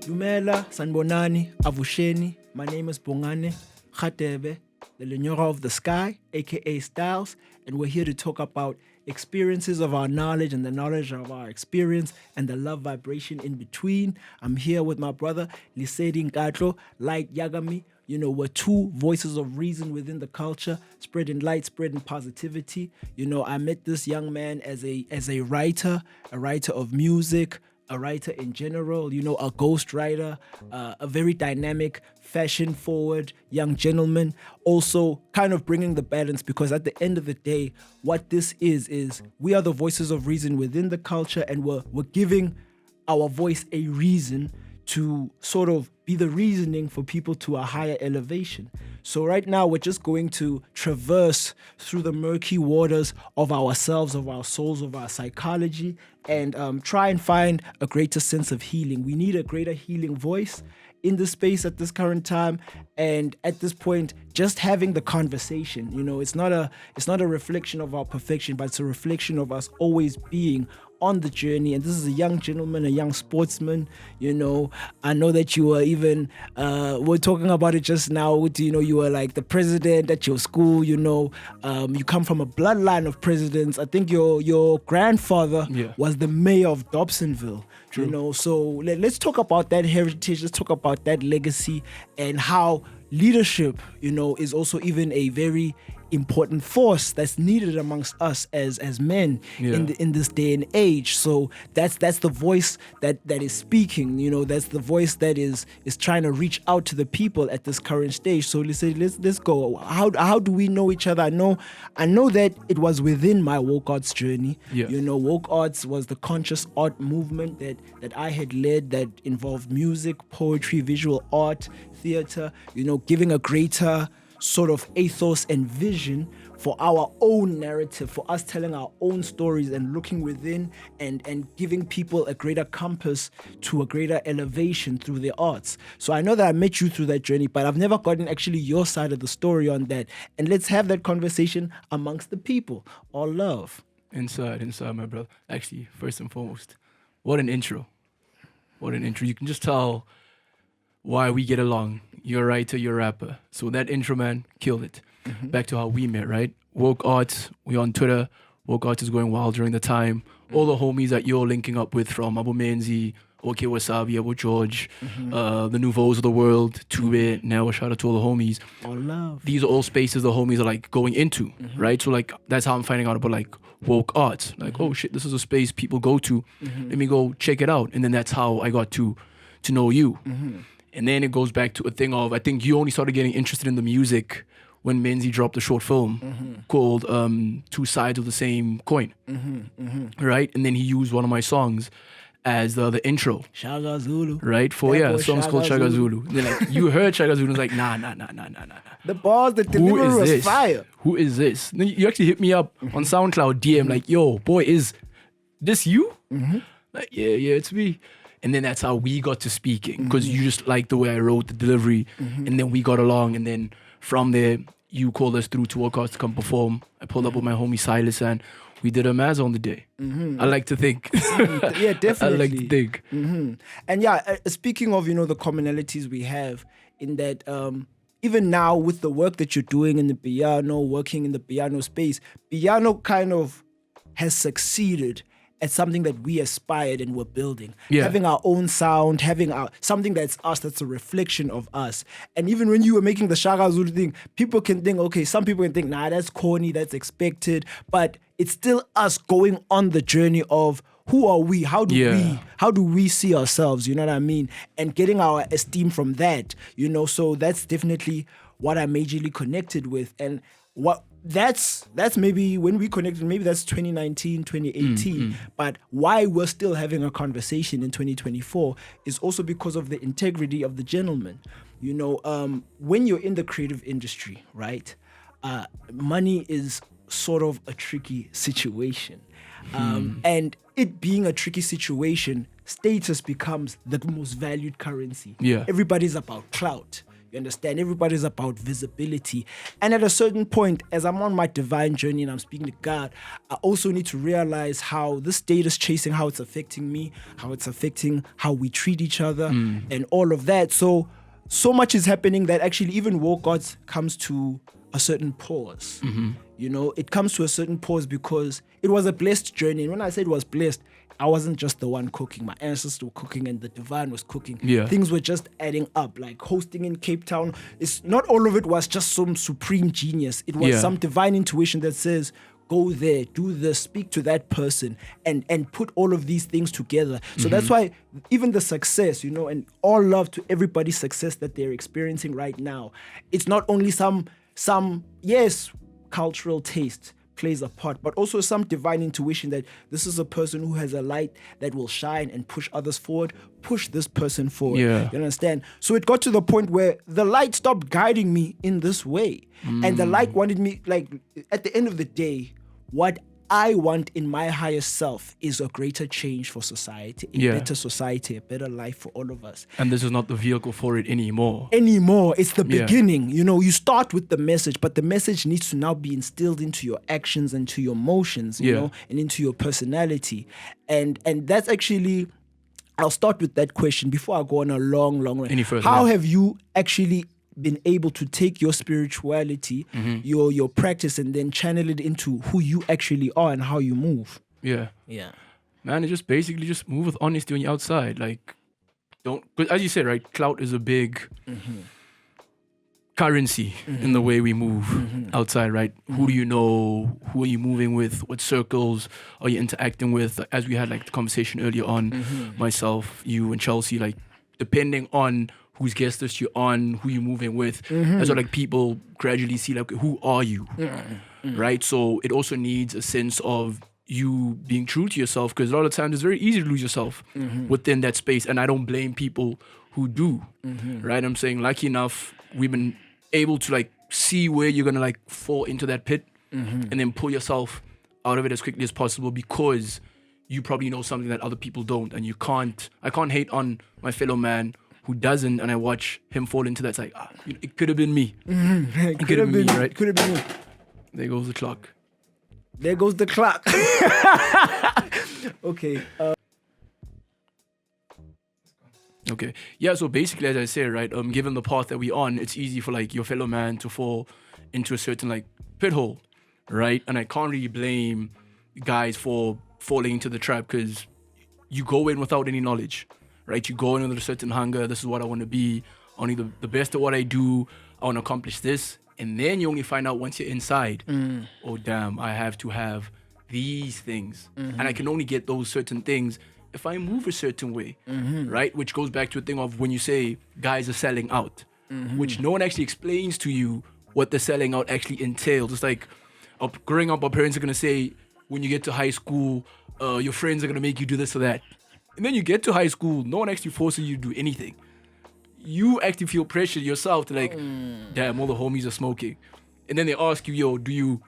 Dumela, Sanbonani, Avusheni. My name is Bongane Khatebe, the Lenyora of the sky, aka Styles, and we're here to talk about experiences of our knowledge and the knowledge of our experience and the love vibration in between. I'm here with my brother Lesedi Nkatlo, Light Yagami. You know, we're two voices of reason within the culture, spreading light, spreading positivity. You know, I met this young man as a writer of music, a writer in general, you know, a ghostwriter, a very dynamic, fashion-forward young gentleman. Also kind of bringing the balance, because at the end of the day, what this is we are the voices of reason within the culture, and we're giving our voice a reason to sort of be the reasoning for people to a higher elevation. So right now, we're just going to traverse through the murky waters of ourselves, of our souls, of our psychology, and try and find a greater sense of healing. We need a greater healing voice in this space at this current time, and at this point, just having the conversation. You know, it's not a reflection of our perfection, but it's a reflection of us always being on the journey. And this is a young gentleman, a young sportsman. You know, I know that you were even we're talking about it just now with, you know, you were like the president at your school. You know, you come from a bloodline of presidents. I think your grandfather was the mayor of Dobsonville. True. You know, so let's talk about that heritage. Let's talk about that legacy and how leadership, you know, is also even a very important force that's needed amongst us as men in this day and age. So that's the voice that is speaking. You know, that's the voice that is trying to reach out to the people at this current stage. So let's go. How do we know each other? I know that it was within my woke arts journey. Yeah. You know, woke arts was the conscious art movement that I had led, that involved music, poetry, visual art, theater. You know, giving a greater sort of ethos and vision for our own narrative, for us telling our own stories and looking within and giving people a greater compass to a greater elevation through the arts. So I know that I met you through that journey, but I've never gotten actually your side of the story on that. And let's have that conversation amongst the people. All love. Inside, my brother. Actually, first and foremost, what an intro. What an intro. You can just tell why we get along. You're a writer, you're a rapper. So that intro, man, killed it. Mm-hmm. Back to how we met, right? Woke Arts, we on Twitter. Woke Arts is going wild during the time. Mm-hmm. All the homies that you're linking up with, from Abu Menzi, OK Wasabi, Abu George, the Nouveaux of the world, Tube, now a shout out to all the homies. All love. These are all spaces the homies are like going into, right? So like, that's how I'm finding out about like woke arts. Like, oh shit, this is a space people go to. Let me go check it out. And then that's how I got to know you. And then it goes back to a thing of, I think you only started getting interested in the music when Menzi dropped a short film called Two Sides of the Same Coin, right? And then he used one of my songs as the intro. Shaga Zulu. Right? For, the song's called Shaga Zulu. And then like, you heard Shaga Zulu and was like, nah. The bars, the delivery was fire. Who is this? Then you actually hit me up on SoundCloud DM like, yo, boy, is this you? Like, yeah, it's me. And then that's how we got to speaking, because you just liked the way I wrote the delivery, and then we got along, and then from there, you called us through to Woke Arts to come perform. I pulled up with my homie Silas, and we did a Maz on the day. I like to think. Yeah, definitely. I like to think. And yeah, speaking of, you know, the commonalities we have in that, even now with the work that you're doing in the piano, working in the piano space, piano kind of has succeeded at something that we aspired and were building. Having our own sound, having something that's us, that's a reflection of us. And even when you were making the Shaga Zulu thing, people can think, okay, some people can think, nah, that's corny, that's expected. But it's still us going on the journey of who are we? How do we see ourselves? You know what I mean? And getting our esteem from that, you know, so that's definitely what I majorly connected with. And that's maybe when we connected, maybe that's 2019, 2018. But why we're still having a conversation in 2024 is also because of the integrity of the gentleman. You know, when you're in the creative industry, right, money is sort of a tricky situation. And it being a tricky situation, status becomes the most valued currency. Everybody's about clout. You understand? Everybody's about visibility. And at a certain point, as I'm on my divine journey and I'm speaking to God, I also need to realize how this status chasing, how it's affecting me, how it's affecting how we treat each other and all of that. So much is happening that actually even War Gods comes to a certain pause. You know, it comes to a certain pause because it was a blessed journey. And when I said it was blessed, I wasn't just the one cooking. My ancestors were cooking and the divine was cooking. Yeah. Things were just adding up. Like hosting in Cape Town, it's not all of it was just some supreme genius. It was some divine intuition that says, go there, do this, speak to that person, and put all of these things together. So that's why even the success, you know, and all love to everybody's success that they're experiencing right now. It's not only some yes, cultural taste plays a part, but also some divine intuition that this is a person who has a light that will shine and push others forward, push this person forward. Yeah. You understand? So it got to the point where the light stopped guiding me in this way. And the light wanted me, like, at the end of the day, what I want in my highest self is a greater change for society, a better society, a better life for all of us. And this is not the vehicle for it anymore. It's the beginning. You know, you start with the message, but the message needs to now be instilled into your actions and to your motions, you know, and into your personality. And that's actually, I'll start with that question before I go on a long run. Any further? How have you actually been able to take your spirituality, your practice, and then channel it into who you actually are and how you move? Yeah. Yeah. Man, it just basically just move with honesty on your outside. Like, don't, but as you said, right, clout is a big currency in the way we move outside, right? Who do you know? Who are you moving with? What circles are you interacting with? As we had like the conversation earlier on, myself, you, and Chelsea, like, depending on whose guest list you're on, who you're moving with. That's what like people gradually see, like, who are you, right? So it also needs a sense of you being true to yourself, because a lot of times it's very easy to lose yourself within that space. And I don't blame people who do, right? I'm saying, lucky enough, we've been able to like see where you're gonna like fall into that pit and then pull yourself out of it as quickly as possible, because you probably know something that other people don't. And I can't hate on my fellow man who doesn't, and I watch him fall into that. It's like, it could have been me. It could have been me, right? Could have been me. There goes the clock. There goes the clock. Okay. Okay. Yeah, so basically, as I say, right, given the path that we're on, it's easy for like your fellow man to fall into a certain like pit hole, right? And I can't really blame guys for falling into the trap, because you go in without any knowledge. Right, you go in with a certain hunger. This is what I want to be. Only the best at what I do. I want to accomplish this, and then you only find out once you're inside. Oh damn! I have to have these things, and I can only get those certain things if I move a certain way. Right, which goes back to a thing of when you say guys are selling out, which no one actually explains to you what the selling out actually entails. It's like growing up, our parents are gonna say, when you get to high school, your friends are gonna make you do this or that. And then you get to high school, no one actually forces you to do anything. You actually feel pressure yourself to like, damn, all the homies are smoking. And then they ask you, yo,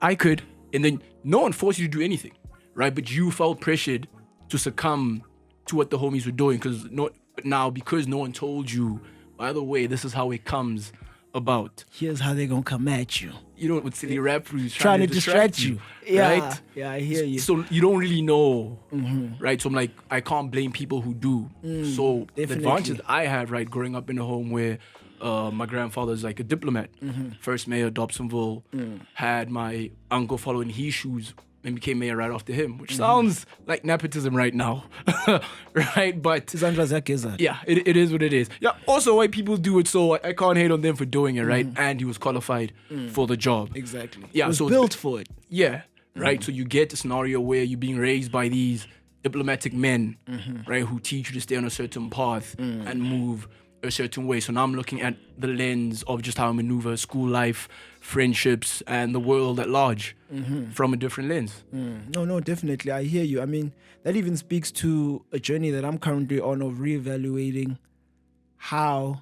I could. And then no one forced you to do anything, right? But you felt pressured to succumb to what the homies were doing. But now, because no one told you, by the way, this is how it comes about. Here's how they're going to come at you. You know, with silly rap crews trying to distract you. Yeah. Right? Yeah, I hear you. So you don't really know, right? So I'm like, I can't blame people who do. So definitely. The advantage I had, right, growing up in a home where my grandfather's like a diplomat, first mayor of Dobsonville, had my uncle following his shoes and became mayor right after him, which sounds like nepotism right now, right? But yeah, it is what it is. Yeah. Also, white people do it, so I can't hate on them for doing it, right? And he was qualified for the job. Exactly. Yeah. It was so built for it. Yeah. Right. So you get a scenario where you're being raised by these diplomatic men, right, who teach you to stay on a certain path and move a certain way. So now I'm looking at the lens of just how I maneuver school life, friendships, and the world at large from a different lens. No, definitely. I hear you. I mean, that even speaks to a journey that I'm currently on of reevaluating how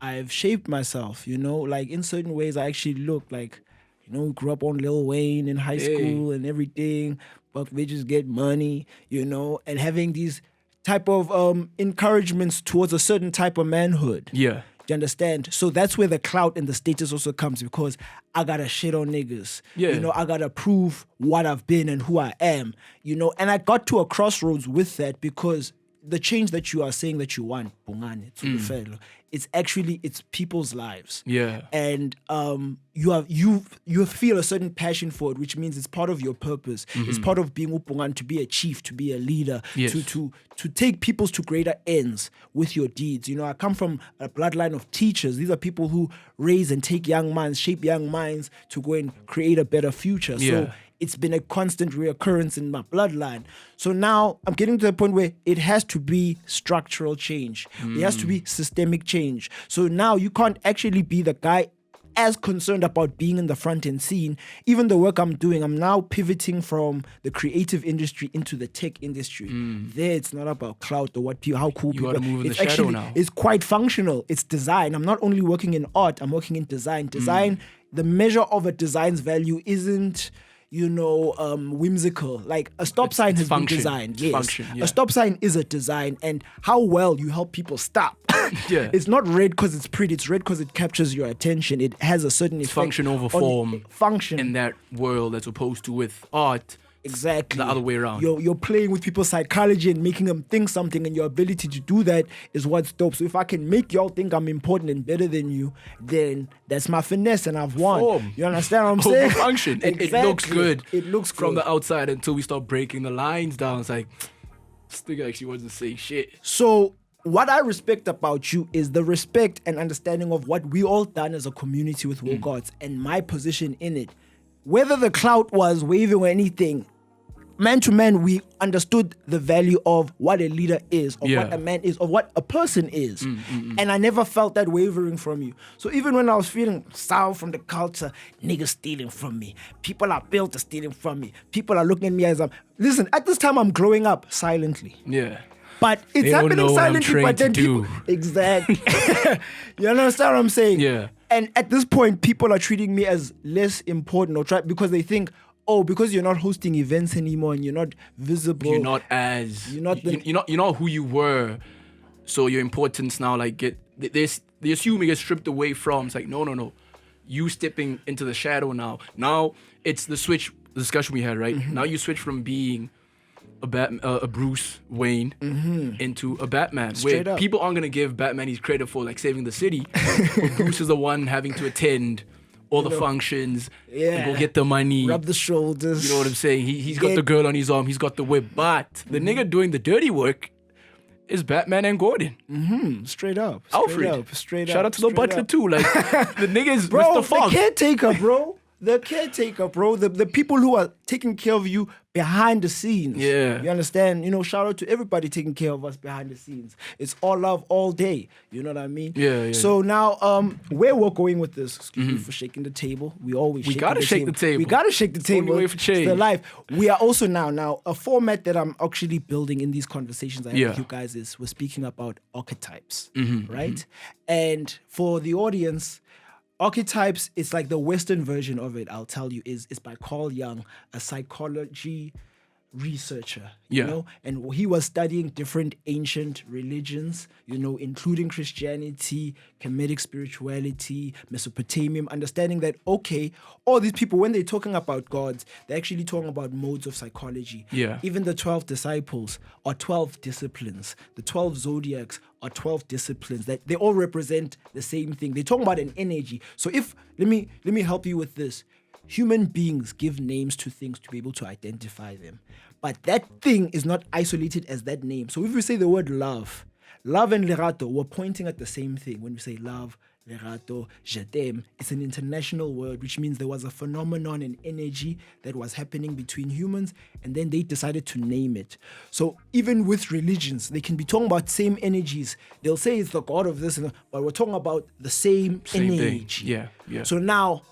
I've shaped myself, you know, like in certain ways I actually look like, you know, grew up on Lil Wayne in high school and everything, but they just get money, you know, and having these type of encouragements towards a certain type of manhood. Yeah. you understand? So that's where the clout and the status also comes, because I gotta shit on niggas. Yeah. You know, I gotta prove what I've been and who I am. You know, and I got to a crossroads with that, because the change that you are saying that you want, Bongane, Tsholofelo, it's people's lives. Yeah. And you feel a certain passion for it, which means it's part of your purpose. It's part of being Upungan, to be a chief, to be a leader, Yes. to take peoples to greater ends with your deeds. You know, I come from a bloodline of teachers. These are people who raise and take young minds, shape young minds to go and create a better future. Yeah. So it's been a constant reoccurrence in my bloodline. So now I'm getting to the point where it has to be structural change. It has to be systemic change. So now you can't actually be the guy as concerned about being in the front end scene. Even the work I'm doing, I'm now pivoting from the creative industry into the tech industry. There, it's not about clout or how cool You people gotta move in the it's shadow actually, now. It's quite functional. It's design. I'm not only working in art, I'm working in design. Design, the measure of a design's value isn't, whimsical. Like a stop sign has been designed. It's Yes. function, yeah. A stop sign is a design, and how well you help people stop. Yeah. It's not red because it's pretty. It's red because it captures your attention. It has a certain effect. Function over on form. Function. In that world, as opposed to with art. Exactly. The other way around. You're playing with people's psychology and making them think something, and your ability to do that is what's dope. So if I can make y'all think I'm important and better than you, then that's my finesse, and I've won. Form. You understand what I'm saying? Function. It looks good. It looks from good. the outside until we start breaking the lines down. It's like, this nigga actually wants to say shit. So what I respect about you is the respect and understanding of what we all done as a community with Woke Arts and my position in it. Whether the clout was waving or anything, man to man, we understood the value of what a leader is, of what a man is, of what a person is. And I never felt that wavering from you. So even when I was feeling sour from the culture, niggas stealing from me, people are built to stealing from me, people are looking at me as listen, at this time I'm growing up silently. Yeah. But it's They don't happening know what I'm silently, but then trained to people... do. Exactly. You understand what I'm saying? Yeah. And at this point, people are treating me as less important because they think, oh, because you're not hosting events anymore and you're not visible. You're not as... You're not who you were. So your importance now, like, they assume it gets stripped away from. It's like, no. You stepping into the shadow now. Now it's the switch, the discussion we had, right? Now you switch from being a Bruce Wayne into a Batman. Straight where up. people aren't gonna give Batman his credit for like saving the city. But Bruce is the one having to attend all the functions, and go get the money, rub the shoulders. You know what I'm saying? He's got the girl on his arm, he's got the whip, but the nigga doing the dirty work is Batman and Gordon. Straight up. Alfred. Straight up. Shout out to the butler too. Like the nigga is Bro, Mr. Fogg. the caretaker, bro. The people who are taking care of you behind the scenes. Yeah. You understand? Shout out to everybody taking care of us behind the scenes. It's all love all day. You know what I mean? Yeah. So now, where we're going with this, excuse me for shaking the table. We always gotta shake the table. We gotta shake the table. Only way for change. It's the life. We are also now a format that I'm actually building in these conversations I have with you guys is we're speaking about archetypes, right? And for the audience, archetypes, it's like the Western version of it, I'll tell you, is by Carl Jung, a psychology researcher, you know, and he was studying different ancient religions, including Christianity, Kemetic spirituality, Mesopotamian, understanding that, okay, all these people, when they're talking about gods, they're actually talking about modes of psychology. Yeah. Even the 12 disciples are 12 disciplines. The 12 zodiacs are 12 disciplines that they all represent the same thing. They're talking about an energy. So let me help you with this. Human beings give names to things to be able to identify them. But that thing is not isolated as that name. So if we say the word love and lerato, we're pointing at the same thing. When we say love, lerato, je t'aime, it's an international word, which means there was a phenomenon and energy that was happening between humans, and then they decided to name it. So even with religions, they can be talking about same energies. They'll say it's the god of this, but we're talking about the same energy. Thing. Yeah. So now,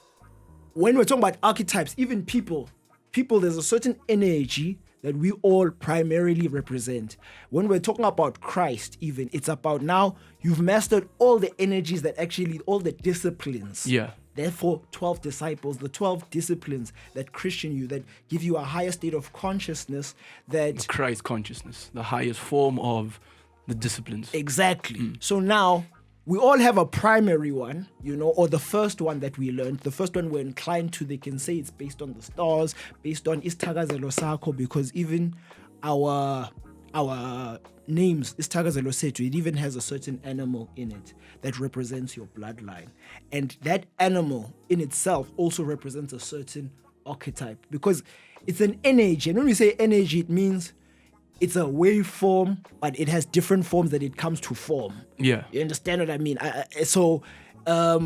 when we're talking about archetypes, even people, there's a certain energy that we all primarily represent. When we're talking about Christ, even, it's about now you've mastered all the energies that actually, all the disciplines. Yeah. Therefore, 12 disciples, the 12 disciplines that Christian you, that give you a higher state of consciousness that... Christ consciousness, the highest form of the disciplines. Exactly. So now, we all have a primary one, or the first one that we learned. The first one we're inclined to, they can say it's based on the stars, based on Isthakazelo Sakho, because even our names, Isthakazelo Sethu, it even has a certain animal in it that represents your bloodline. And that animal in itself also represents a certain archetype, because it's an energy. And when we say energy, it means it's a waveform, but it has different forms that it comes to form. Yeah. You understand what I mean? So a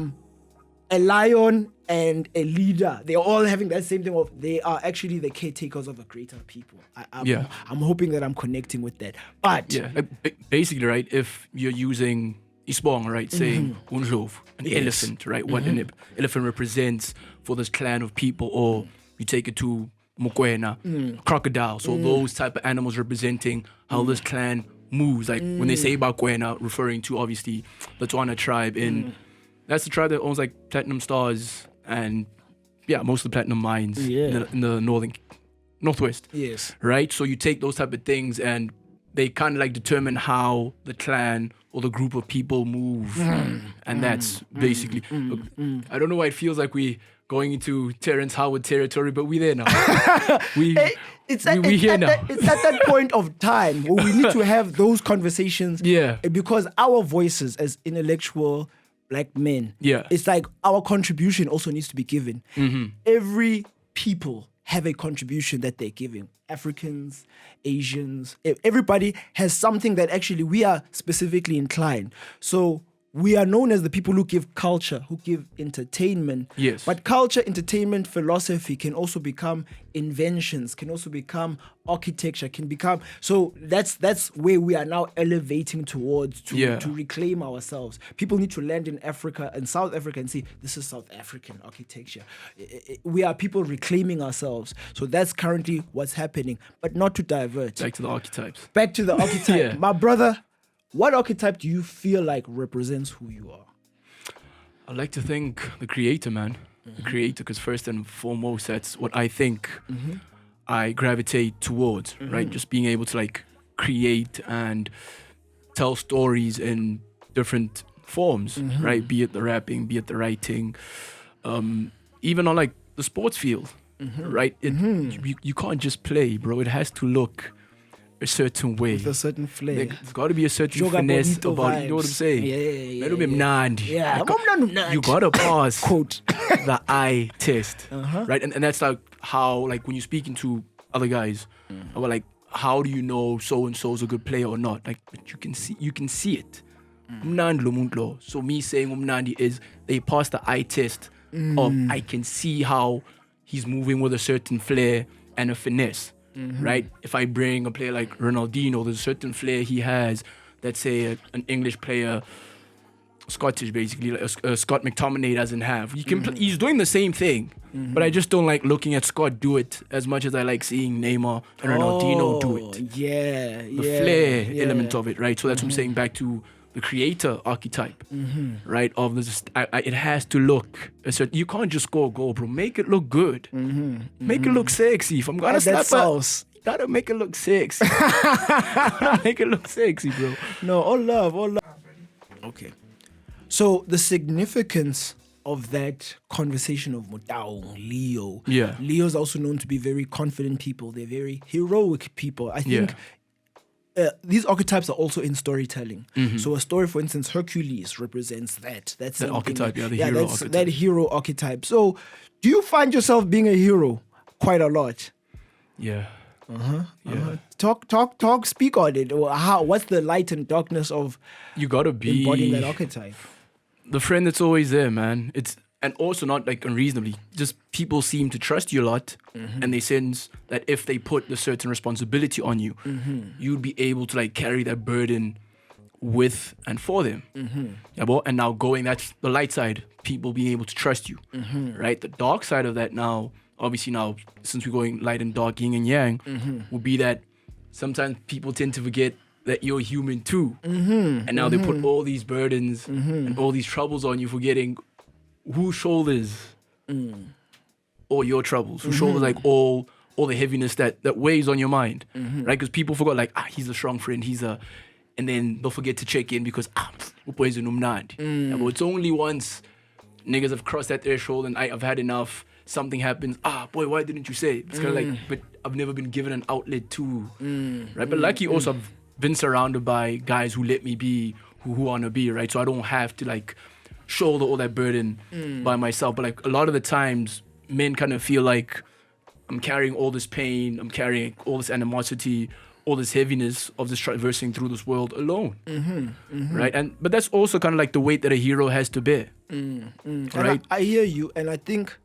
lion and a leader, they're all having that same thing of they are actually the caretakers of a greater people. I'm hoping that I'm connecting with that. But basically, right, if you're using Isbong, right, saying Undlovu, an elephant, right, what an elephant represents for this clan of people, or you take it to Mokwena, crocodile. So those type of animals representing how this clan moves. Like when they say about Kwena, referring to obviously the Tswana tribe that's the tribe that owns like platinum stars and most of the platinum mines in the northwest. Yes. Right? So you take those type of things and they kind of like determine how the clan or the group of people move. And that's basically, look, I don't know why it feels like we going into Terrence Howard territory, but we there now. we here now. It's at that point of time where we need to have those conversations. Yeah. Because our voices as intellectual black men, it's like our contribution also needs to be given. Every people have a contribution that they're giving. Africans, Asians, everybody has something that actually we are specifically inclined. So we are known as the people who give culture, who give entertainment. Yes. But culture, entertainment, philosophy can also become inventions, can also become architecture, can become... So that's where we are now elevating towards to reclaim ourselves. People need to land in Africa and South Africa and say, this is South African architecture. We are people reclaiming ourselves. So that's currently what's happening. But not to divert. Back to the archetypes. Back to the archetype. My brother... What archetype do you feel like represents who you are? I like to think the creator, man. The creator, because first and foremost, that's what I think I gravitate towards, right? Just being able to like create and tell stories in different forms, right? Be it the rapping, be it the writing, even on like the sports field, right? You can't just play, bro. It has to look a certain way. With a certain flair. There's got to be a certain finesse about it. You know what I'm saying? You got to pass Quote. the eye test. Right? And that's like how, like when you're speaking to other guys, about like, how do you know so-and-so is a good player or not? Like, but you can see it. So me saying Umnandi is they pass the eye test of I can see how he's moving with a certain flair and a finesse. Right? If I bring a player like Ronaldinho, there's a certain flair he has that, say, an English player, Scottish basically, like Scott McTominay doesn't have. He's doing the same thing, but I just don't like looking at Scott do it as much as I like seeing Neymar and Ronaldinho do it. The flair element of it, right? So that's what I'm saying, back to the creator archetype, right? Of this, it has to look a certain. You can't just score a goal, bro. Make it look good. Make it look sexy. If I'm gonna slap sauce, gotta make it look sexy. Make it look sexy, bro. No, all love. Okay. So the significance of that conversation of Motao, Leo. Yeah. Leo's also known to be very confident people. They're very heroic people. I think. These archetypes are also in storytelling. So a story, for instance, Hercules represents that. That's the archetype, the hero archetype. That hero archetype. So do you find yourself being a hero quite a lot? Yeah. Talk, speak on it. What's the light and darkness of you gotta be embodying that archetype? The friend that's always there, man. And also not like unreasonably, just people seem to trust you a lot, and they sense that if they put a certain responsibility on you, you'd be able to like carry that burden with and for them. And now that's the light side, people being able to trust you, right? The dark side of that now, obviously now, since we're going light and dark, yin and yang, will be that sometimes people tend to forget that you're human too. And now they put all these burdens and all these troubles on you, forgetting who shoulders all your troubles, who shoulders like all the heaviness that weighs on your mind, right? Because people forgot like, he's a strong friend, he's a and then they'll forget to check in because boys are numnandi. But it's only once niggas have crossed that threshold and I've had enough. Something happens. Boy, why didn't you say? It's kind of like, but I've never been given an outlet to, right? But lucky also I've been surrounded by guys who let me be who want to be, right? So I don't have to like shoulder all that burden by myself. But like a lot of the times, men kind of feel like I'm carrying all this pain, I'm carrying all this animosity, all this heaviness of just traversing through this world alone, right? But that's also kind of like the weight that a hero has to bear, right? I hear you, and I think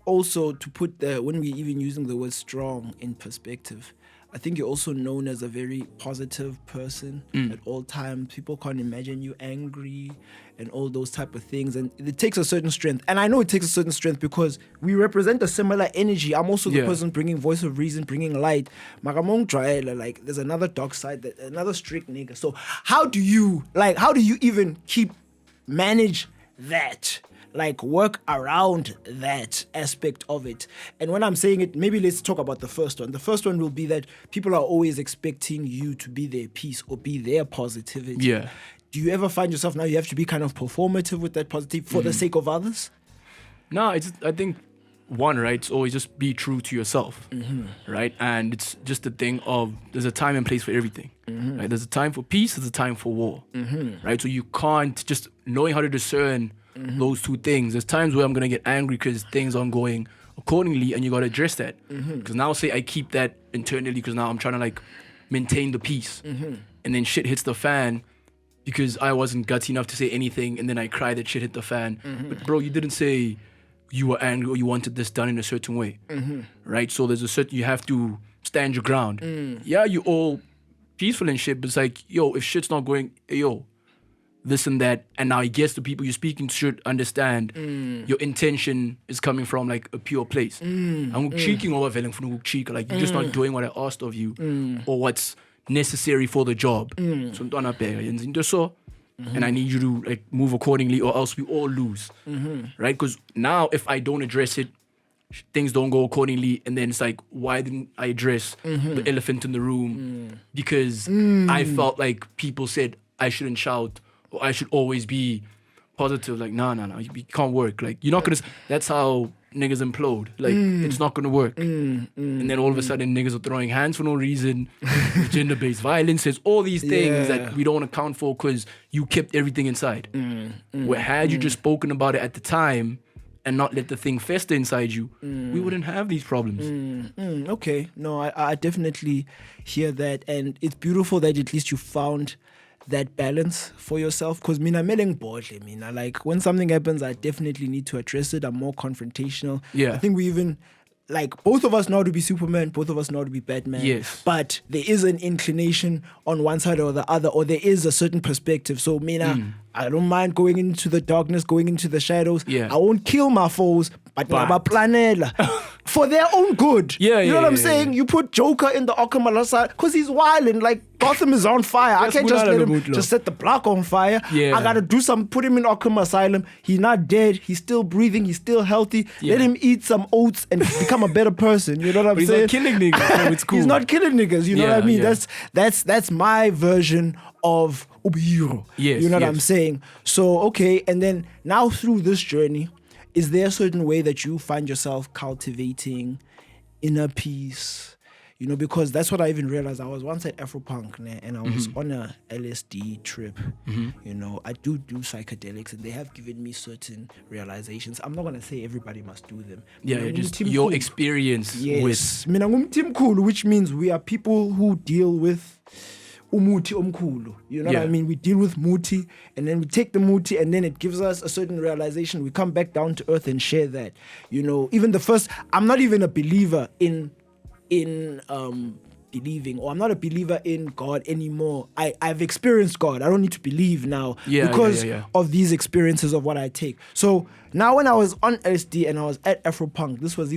also to put when we're even using the word strong in perspective, I think you're also known as a very positive person at all times. People can't imagine you angry and all those type of things. And it takes a certain strength. And I know it takes a certain strength because we represent a similar energy. I'm also the person bringing voice of reason, bringing light. Like, there's another dark side, another strict nigga. So how do you even manage that? Like, work around that aspect of it. And when I'm saying it, maybe let's talk about the first one. The first one will be that people are always expecting you to be their peace or be their positivity. Yeah. Do you ever find yourself now you have to be kind of performative with that positivity for the sake of others? No, I think one, right, it's always just be true to yourself, right? And it's just the thing of there's a time and place for everything, right? There's a time for peace, there's a time for war, right? So you can't just knowing how to discern those two things. There's times where I'm going to get angry because things aren't going accordingly and you got to address that. Because now say I keep that internally because now I'm trying to like maintain the peace. And then shit hits the fan because I wasn't gutsy enough to say anything and then I cry that shit hit the fan. But bro, you didn't say you were angry or you wanted this done in a certain way. Right? So there's a certain, you have to stand your ground. Yeah, you all peaceful and shit, but it's like, yo, if shit's not going, this and that, and now I guess the people you're speaking to should understand your intention is coming from like a pure place. I'm cheeking over feeling for cheek, like you're just not doing what I asked of you or what's necessary for the job. So and I need you to like move accordingly or else we all lose. Right? Because now if I don't address it, things don't go accordingly, and then it's like, why didn't I address the elephant in the room? Because I felt like people said I shouldn't shout or I should always be positive. Like, nah, it can't work. Like, you're not gonna. That's how niggas implode. Like, it's not gonna work. And then all of a sudden, niggas are throwing hands for no reason. Gender-based violence. There's all these things that we don't account for because you kept everything inside. Where had you just spoken about it at the time and not let the thing fester inside you, we wouldn't have these problems. Okay. No, I definitely hear that. And it's beautiful that at least you found that balance for yourself. Because like when something happens, I definitely need to address it. I'm more confrontational. Yeah. I think we even, like, both of us know how to be Superman, both of us know how to be Batman. Yes. But there is an inclination on one side or the other, or there is a certain perspective. So, I don't mind going into the darkness, going into the shadows. Yeah. I won't kill my foes, but planela for their own good. Yeah, you know what I'm saying? You put Joker in the Arkham side because he's wilding. Like, Gotham is on fire. I can't just let him just set the block on fire. Yeah. I gotta do something. Put him in Arkham Asylum. He's not dead. He's still breathing. He's still healthy. Yeah. Let him eat some oats and become a better person. You know what I'm saying? He's not killing niggas. So it's cool. He's not killing niggas. You know what I mean? Yeah. That's my version of hero. Yes, you know what I'm saying? So, okay, and then now through this journey, is there a certain way that you find yourself cultivating inner peace? You know, because that's what I even realized. I was once at Afropunk and I was on a LSD trip. You know, I do psychedelics and they have given me certain realizations. I'm not going to say everybody must do them. Yeah, just your experience with... Mina ngumtim khulu, which means we are people who deal with umuti omkhulu. You know what I mean? We deal with muti and then we take the muti and then it gives us a certain realization. We come back down to earth and share that. You know, even the first... I'm not even a believer in believing, or I'm not a believer in God anymore. I've experienced God. I don't need to believe now because of these experiences of what I take. So now when I was on LSD and I was at Afropunk, this was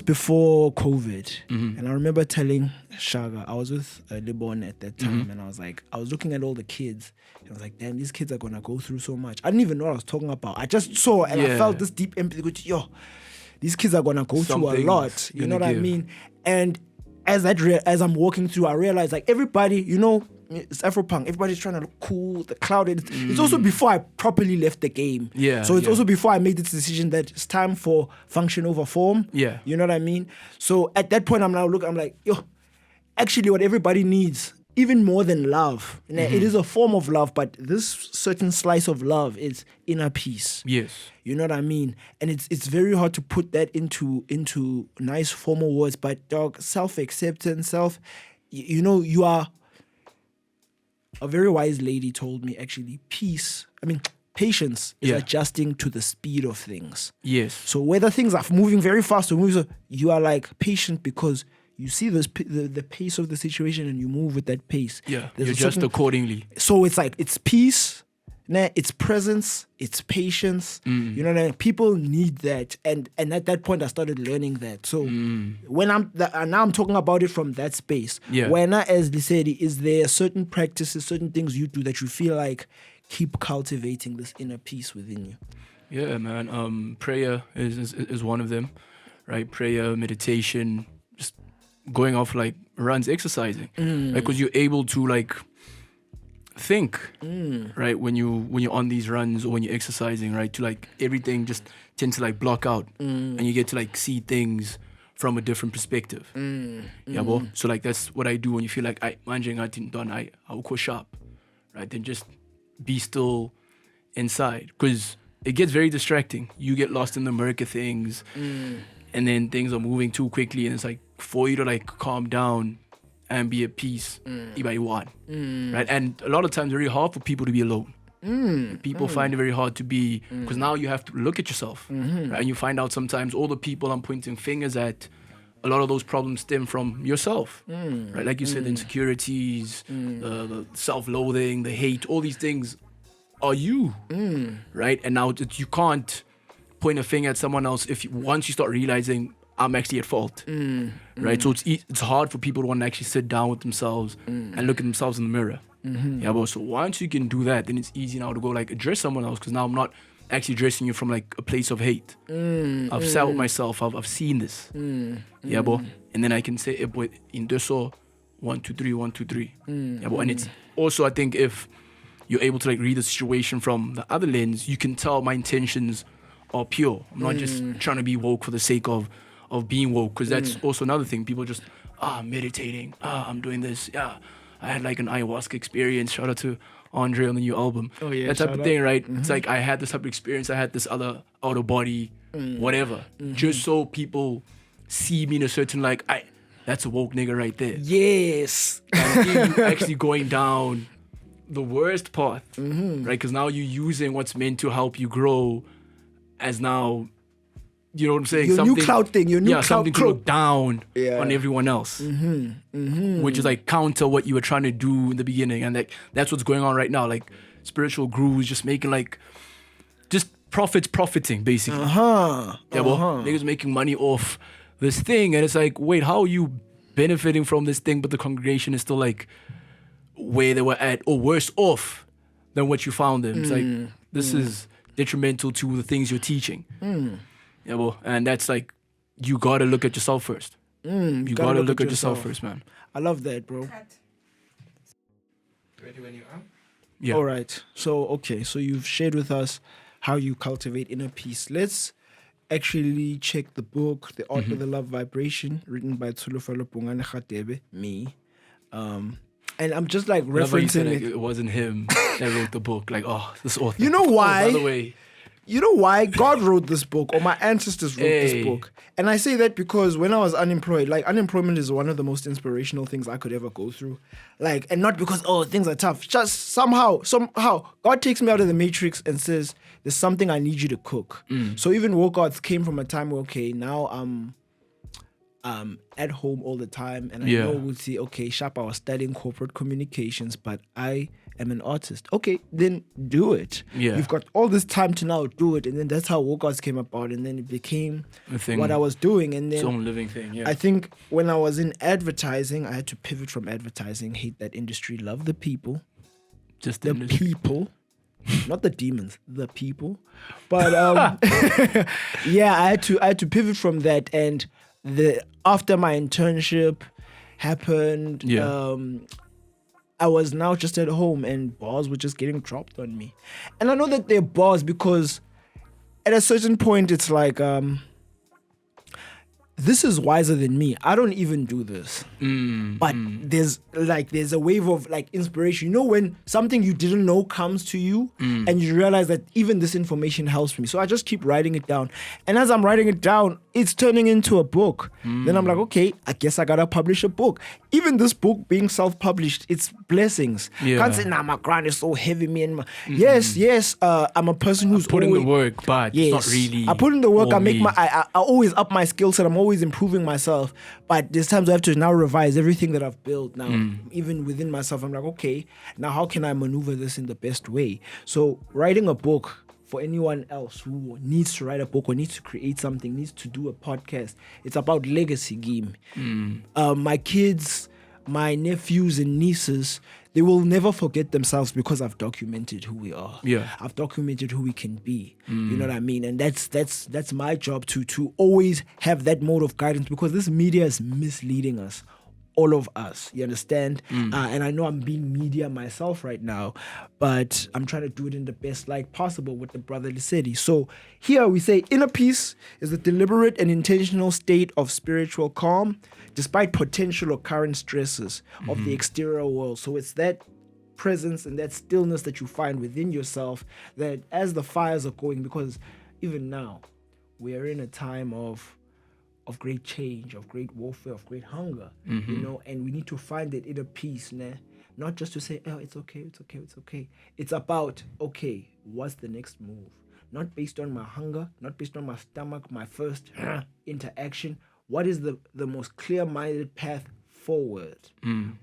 before COVID. And I remember telling Shaga, I was with Libon at that time, and I was looking at all the kids, and I was like, damn, these kids are gonna go through so much. I didn't even know what I was talking about. I just saw and I felt this deep empathy. Yo, these kids are gonna go through a lot. You know what I mean? And as I'm walking through, I realize like everybody, it's Afropunk. Everybody's trying to look cool, the cloud. It's also before I properly left the game. Yeah. So it's also before I made this decision that it's time for function over form. Yeah. You know what I mean? So at that point, I'm like, actually what everybody needs, even more than love. And it is a form of love, but this certain slice of love is inner peace. Yes. You know what I mean? And it's very hard to put that into nice formal words, but dog, self-acceptance, you are. A very wise lady told me actually patience is adjusting to the speed of things. Yes. So whether things are moving very fast or moving slow, you are like patient because you see the pace of the situation and you move with that pace. Yeah, you adjust accordingly. So it's like, it's peace, it's presence, it's patience. You know what I mean? People need that. And at that point, I started learning that. So when now I'm talking about it from that space. Yeah. When as Lesedi, is there certain practices, certain things you do that you feel like keep cultivating this inner peace within you? Yeah, man. Prayer is one of them, right? Prayer, meditation, just going off like runs, exercising, like because you're able to like think, right? When you're on these runs or when you're exercising, right? To like everything just tends to like block out, and you get to like see things from a different perspective. Yeah, bro. So like that's what I do when you feel like I will go sharp, right? Then just be still inside, because it gets very distracting. You get lost in the murk of things, and then things are moving too quickly, and it's like for you to like calm down and be at peace, right? And a lot of times it's very hard for people to be alone. People find it very hard to be, because now you have to look at yourself, right? And you find out sometimes all the people I'm pointing fingers at, a lot of those problems stem from yourself, right? Like you said, the insecurities, the self-loathing, the hate, all these things are you, right? And now you can't point a finger at someone else once you start realizing I'm actually at fault, right? So it's hard for people to want to actually sit down with themselves and look at themselves in the mirror. Yeah, but so once you can do that, then it's easy now to go like address someone else, because now I'm not actually addressing you from like a place of hate. I've sat with myself. I've seen this. Yeah, boy. And then I can say, boy, in this 1, 2, 3, 1, 2, 3. Yeah, boy. And it's also, I think, if you're able to like read the situation from the other lens, you can tell my intentions are pure. I'm not just trying to be woke for the sake of being woke, because that's also another thing. People just I'm meditating, I'm doing this. Yeah, I had like an ayahuasca experience. Shout out to Andre on the new album. Oh yeah, that type of thing, right? It's like I had this type of experience. I had this other out of body, whatever, just so people see me in a certain like that's a woke nigga right there. Yes, and you actually going down the worst path, right? Because now you're using what's meant to help you grow as now. You know what I'm saying? Your new cloud thing, something to look down on everyone else, which is like counter what you were trying to do in the beginning, and like that's what's going on right now. Like spiritual gurus just making like just profiting basically. Niggas making money off this thing, and it's like, wait, how are you benefiting from this thing, but the congregation is still like where they were at or worse off than what you found them? It's like this is detrimental to the things you're teaching. Yeah, well, and that's like, you gotta look at yourself first. You gotta look at yourself first, man. I love that, bro. Ready when you are? Yeah. All right. So you've shared with us how you cultivate inner peace. Let's actually check the book, The Art of the Love Vibration, written by Tsulufalo Bongane Khatebe, me. And I'm just like referencing it. It wasn't him that wrote the book. Like, this author. You know why? By the way. You know why? God wrote this book, or my ancestors wrote this book. And I say that because when I was unemployed, like unemployment is one of the most inspirational things I could ever go through. Like, and not because, things are tough. Just somehow, God takes me out of the matrix and says, there's something I need you to cook. So even workouts came from a time where, now I'm at home all the time. And I know we'll see, Sharp, I was studying corporate communications, but I am an artist. Okay, then do it. Yeah. You've got all this time to now do it. And then that's how workouts came about. And then it became what I was doing. And then its own living thing, yeah. I think when I was in advertising, I had to pivot from advertising, hate that industry, love the people. Just the people. Not the demons, the people. But I had to pivot from that. And after my internship, happened. Yeah. I was now just at home and bars were just getting dropped on me. And I know that they're bars because at a certain point it's like, this is wiser than me. I don't even do this. But there's a wave of like inspiration. You know, when something you didn't know comes to you and you realize that even this information helps me. So I just keep writing it down. And as I'm writing it down, it's turning into a book. Then I'm like, okay, I guess I gotta publish a book. Even this book being self-published, it's blessings. Yeah. Can't say, nah, my grind is so heavy, man. Yes, I'm a person who's Put in always, the work, but it's not really. I put in the work. I make me. I always up my skill set. I'm always improving myself. But there's times I have to now revise everything that I've built now, even within myself. I'm like, okay, now how can I maneuver this in the best way? So writing a book, for anyone else who needs to write a book or needs to create something, needs to do a podcast, it's about legacy game. My kids, my nephews and nieces, they will never forget themselves because I've documented who we are. Yeah. I've documented who we can be. You know what I mean? And that's my job to always have that mode of guidance, because this media is misleading us. All of us, you understand? And I know I'm being media myself right now, but I'm trying to do it in the best light possible with the brother Lesedi. So here we say inner peace is a deliberate and intentional state of spiritual calm despite potential or current stresses of the exterior world. So it's that presence and that stillness that you find within yourself, that as the fires are going, because even now we are in a time of great change, of great warfare, of great hunger, you know, and we need to find that inner peace, not just to say, oh, it's okay. It's about, okay, what's the next move? Not based on my hunger, not based on my stomach, my first interaction. What is the most clear-minded path forward?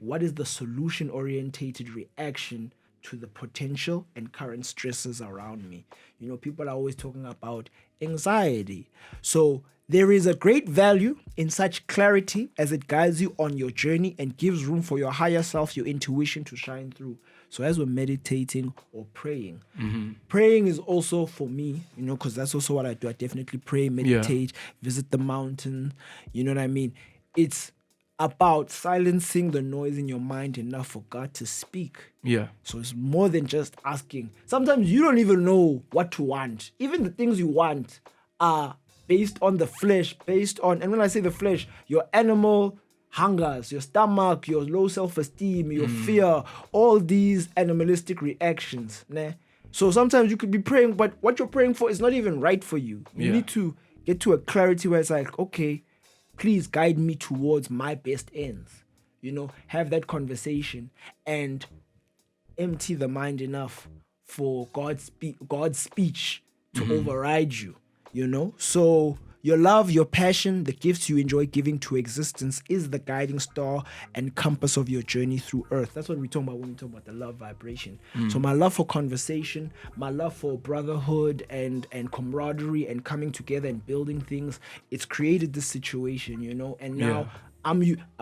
What is the solution-orientated reaction to the potential and current stresses around me? You know, people are always talking about anxiety. So there is a great value in such clarity as it guides you on your journey and gives room for your higher self, your intuition to shine through. So as we're meditating or praying, praying is also for me, you know, because that's also what I do. I definitely pray, meditate, visit the mountain. You know what I mean? It's about silencing the noise in your mind enough for God to speak. Yeah. So it's more than just asking. Sometimes you don't even know what to want. Even the things you want are based on the flesh, and when I say the flesh, your animal hungers, your stomach, your low self-esteem, your fear, all these animalistic reactions. So sometimes you could be praying, but what you're praying for is not even right for you. You need to get to a clarity where it's like, okay, please guide me towards my best ends. You know, have that conversation and empty the mind enough for God's speech to override you. You know, so your love, your passion, the gifts you enjoy giving to existence is the guiding star and compass of your journey through earth. That's what we talk about when we talk about the love vibration. So my love for conversation, my love for brotherhood and camaraderie and coming together and building things, it's created this situation, you know, and now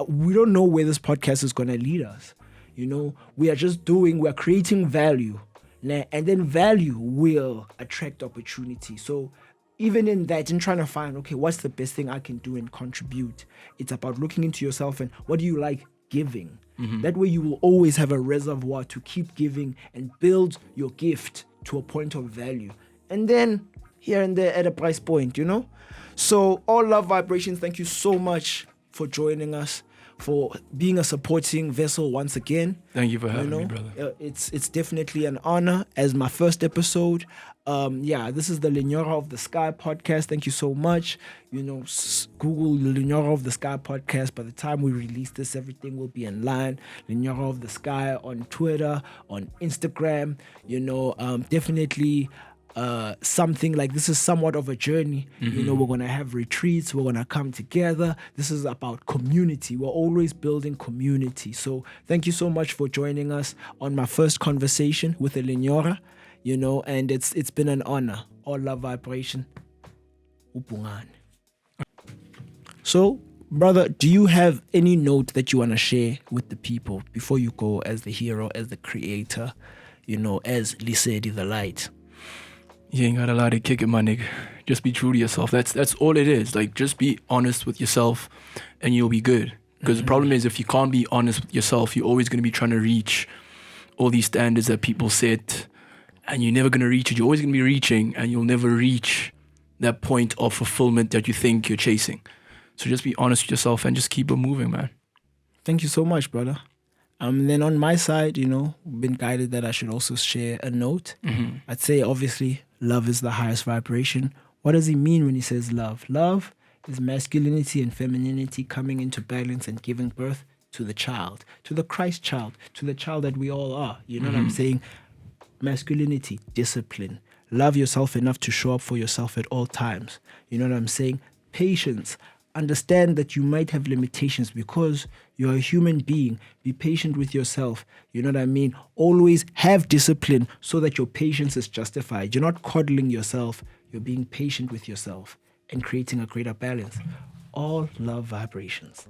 we don't know where this podcast is going to lead us. You know, we're creating value, and then value will attract opportunity. So even in that, in trying to find, okay, what's the best thing I can do and contribute? It's about looking into yourself and what do you like giving? That way you will always have a reservoir to keep giving and build your gift to a point of value. And then here and there at a price point, you know? So all love vibrations, thank you so much for joining us, for being a supporting vessel once again. Thank you for having me, brother. It's definitely an honor as my first episode. This is the Lenyora of the Sky podcast. Thank you so much. You know, Google Lenyora of the Sky podcast. By the time we release this, everything will be in line. Lenyora of the Sky on Twitter, on Instagram. You know, definitely something like this is somewhat of a journey. You know, we're going to have retreats. We're going to come together. This is about community. We're always building community. So thank you so much for joining us on my first conversation with the Lenyora. You know, and it's been an honor. All love vibration. Upungane. So, brother, do you have any note that you want to share with the people before you go as the hero, as the creator, you know, as Lesedi the light? You ain't gotta lie to kick it, my nigga. Just be true to yourself. That's all it is. Like, just be honest with yourself and you'll be good. Because the problem is, if you can't be honest with yourself, you're always going to be trying to reach all these standards that people set, and you're never going to reach it. You're always going to be reaching, and you'll never reach that point of fulfillment that you think you're chasing. So just be honest with yourself and just keep it moving, man. Thank you so much, brother. Then on my side, been guided that I should also share a note. I'd say, obviously, love is the highest vibration. What does he mean when he says love? Love is masculinity and femininity coming into balance and giving birth to the child, to the Christ child, to the child that we all are. You know what I'm saying? Masculinity, discipline. Love yourself enough to show up for yourself at all times. You know what I'm saying? Patience. Understand that you might have limitations because you're a human being. Be patient with yourself. You know what I mean? Always have discipline so that your patience is justified. You're not coddling yourself. You're being patient with yourself and creating a greater balance. All love vibrations.